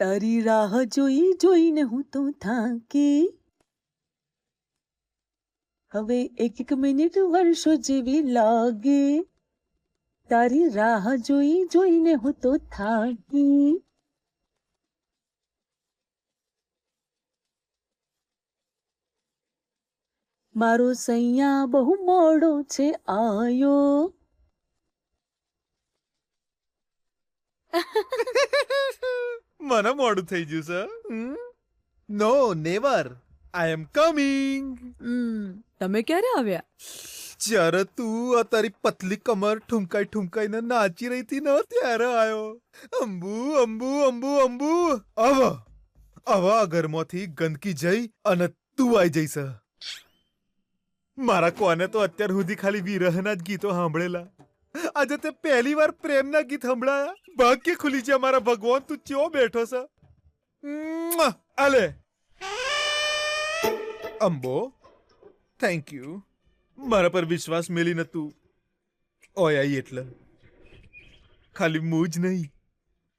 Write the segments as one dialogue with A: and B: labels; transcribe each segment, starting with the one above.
A: તારી રાહ જોઈ જોઈને હું તો થાકી, હવે એક એક મિનિટ વર્ષો જેવી લાગે, તારી રાહ જોઈ જોઈને હું તો થાકી. મારો સૈયા બહુ મોડો છે આયો.
B: મને મોડું થઈ ગયું sir. No never, I am coming.
A: તમે ક્યારે આવ્યા?
B: જ્યારે તું આ તારી પતલી કમર ઠુમકાઈ ઠુમકાઈને નાચી રહી હતી ને ત્યારે આયો. અંબુ અંબુ અંબુ અંબુ. હવે આ ઘરમાંથી ગંદકી જઈ અને તું આઈ જઈશ. મારા કોને તો અત્યાર સુધી ખાલી વિરહના જ ગીતો સાંભળેલા. આજે તે પહેલી વાર પ્રેમના ગીત સંભળાયા. ભાગ્ય ખુલી છે મારા ભગવાન, તું ચો બેઠો છે. આલે અંબો, થેન્ક યુ. મારા પર વિશ્વાસ મેલી નતું ઓય આઈ એટલે ખાલી હું જ નહીં,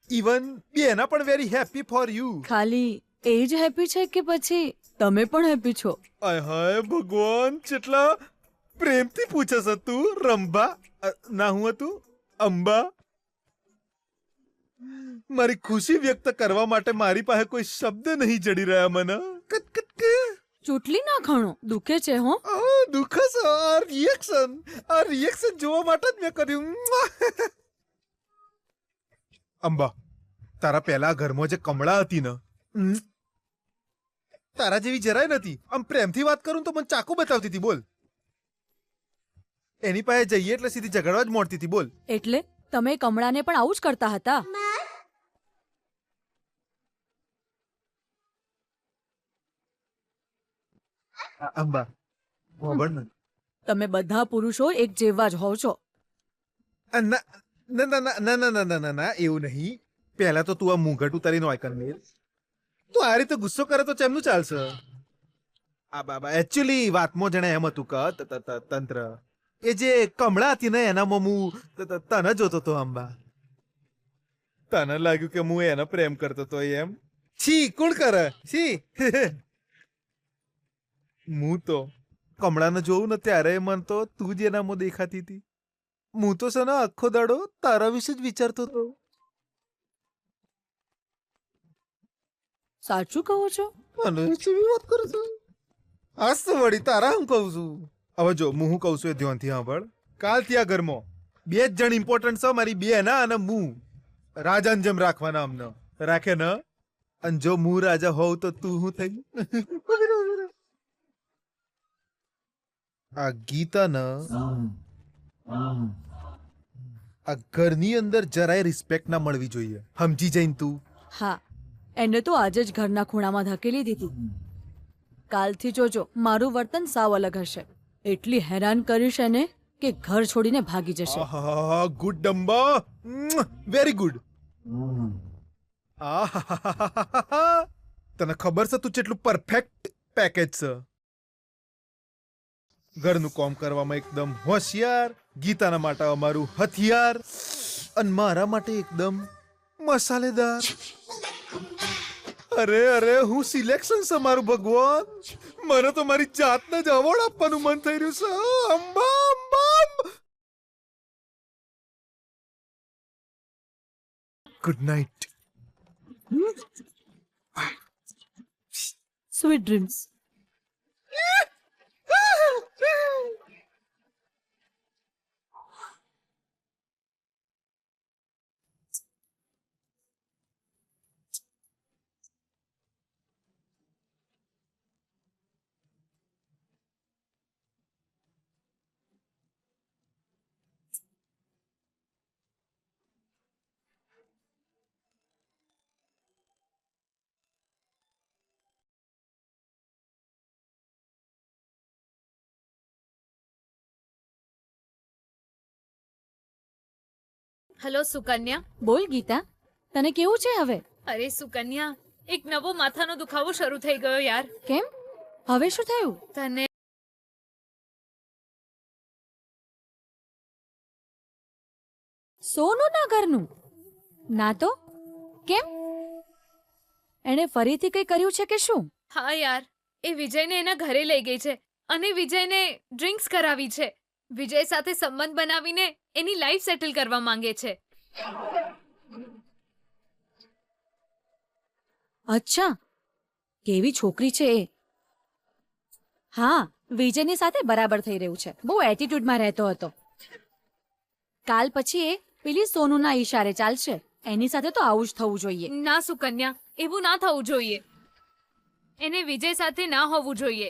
B: ઇવન બેના પણ વેરી હેપી ફોર યુ.
A: ખાલી એ જ હેપી છે કે પછી તમે પણ હેપી છો?
B: આય હાય ભગવાન, કેટલા પ્રેમથી પૂછે છે તું. રંભા ના હું હતું અંબા. મારી ખુશી વ્યક્ત કરવા માટે મારી પાસે કોઈ શબ્દ નહીં જડી રહ્યા મને.
A: ચૂંટલી ના ખાણો દુખે છે હો.
B: દુઃખ છે. આ રિએક્શન જોવા માટે જ મેં કર્યું. અંબા, તારા પહેલા ઘરમાં જે કમળા હતી ને, તારા જેવી જરાય નથી. આમ પ્રેમથી વાત કરું તો મને ચાકુ બતાવતી હતી. બોલ, એની પાસે જઈએ એટલે સીધી ઝઘડવા જ મોડતી હતી. બોલ,
A: એટલે તમે કમળાને પણ આવું જ કરતા હતા?
B: અંબા ખબર ને,
A: તમે બધા પુરુષો એક જેવા જ હોવ છો.
B: ના ના ના ના ના ના ના ના ના, એવું નહીં. પહેલા તો તું આ મુંગટ ઉતારીને વાય કર મેલ. તું આ રીતે ગુસ્સો કરે તો ચેમનું ચાલશે? આ બાબા એકચ્યુઅલી વાતમાં જણે એમ હતું કે તંત્ર એ જે કમળા હતી ને એનામાં હું તને જોતો તો અંબા. તને લાગ્યું કે હું એને પ્રેમ કરતો તો એમ? છી, કોણ કરે છી. હું તો કમળાને જોઉં ને ત્યારે મન તો તું જ એનામાં દેખાતી હતી. હું તો છે ને આખો દાડો તારા વિશે જ વિચારતો હતો.
A: સાચું કહો છો?
B: મને કેવી વાત કરે છે? આજ તો વળી તારા હું કહું છું. હવે જો હું કહું છું એ ધ્યાનથી સાંભળ. કાલથી આ ઘરમાં બે જ જણ ઇમ્પોર્ટન્ટ છે, મારી બેના અને હું. રાજાને જેમ રાખવાના અમને રાખે ને. અને જો હું રાજા હોઉં તો તું હું થઈ? આ ગીતા ને આ ઘરની અંદર જરાય રિસ્પેક્ટ ના મળવી જોઈએ. સમજી જઈને તું?
A: હા, એને તો આજે જ ઘરના ખૂણામાં ધકેલી દીધી. કાલથી જોજો મારું વર્તન સાવ અલગ હશે. એટલી હેરાન કરીશ એને કે ઘર છોડીને ભાગી જશે.
B: ગુડ ડંબા, વેરી ગુડ. તને ખબર છે તું કેટલું પરફેક્ટ પેકેજ છે? ઘરનું કામ કરવામાં એકદમ હોશિયાર, ગીતાના માટે અમારું હથિયાર, અને મારા માટે એકદમ મસાલેદાર. અરે અરે, હું સિલેક્શન છે મારું ભગવાન. મને તો મારી જાતને જ એવોર્ડ આપવાનું મન થઈ રહ્યું છે. Amba Amba. Good night.
A: Sweet dreams.
C: Hello Sukanya.
A: બોલ ગીતા, તને કેવું છે હવે?
C: અરે સુકન્યા, એક નવો માથાનો દુખાવો શરૂ થઈ ગયો યાર.
A: કેમ? હવે શું થયું?
C: તને
A: સોનું ના ઘરનું? ના તો કેમ? એણે ફરીથી કંઈ કર્યું છે કે શું?
C: હા યાર, એ વિજયને એના ઘરે લઈ ગઈ છે અને વિજયને ડ્રિંક્સ કરાવી છે. વિજય સાથે સંબંધ બનાવીને એની લાઈફ સેટલ કરવા માંગે છે.
A: અચ્છા, કેવી છોકરી છે એ. હા, વિજયની સાથે બરાબર થઈ રહ્યું છે. બહુ એટીટ્યુડમાં રહેતો હતો. કાલ પછી એ પેલી સોનુના ઈશારે ચાલશે. એની સાથે તો આવું જ થવું જોઈએ.
C: ના સુકન્યા, એવું ના થવું જોઈએ. એને વિજય સાથે ના હોવું જોઈએ.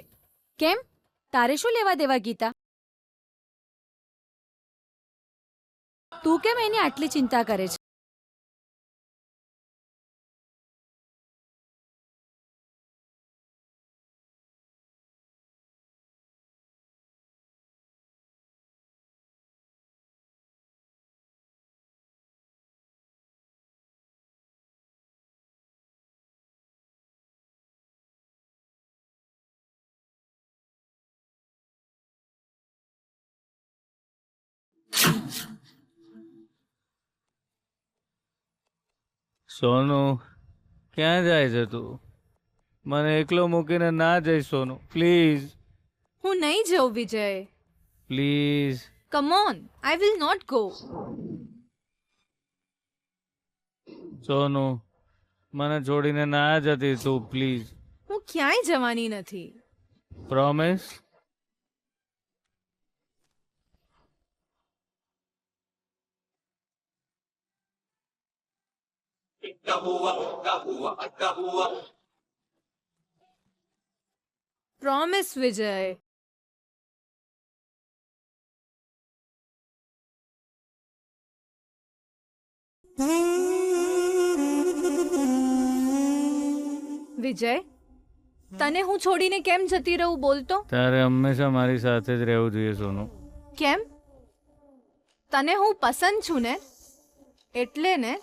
A: કેમ? તારે શું લેવા દેવા ગીતા? તું કેમ એની આટલી ચિંતા કરે છે?
D: સોનુ, ક્યાં જાય છે તું? મને એકલો મૂકીને ના જઈશ સોનુ, પ્લીઝ
E: હું નહીં જાઉં Vijay.
D: Please.
E: Come on, I will not go.
D: Sonu, મને છોડીને ના જતી તું, પ્લીઝ.
E: હું ક્યાંય જવાની નથી.
D: પ્રોમિસ?
E: પ્રોમિસ વિજય. વિજય, તને હું છોડીને કેમ જતી રહું બોલતો?
D: તારે હંમેશા મારી સાથે જ રહેવું જોઈએ સોનુ.
E: કેમ? તને હું પસંદ છું ને, એટલે ને.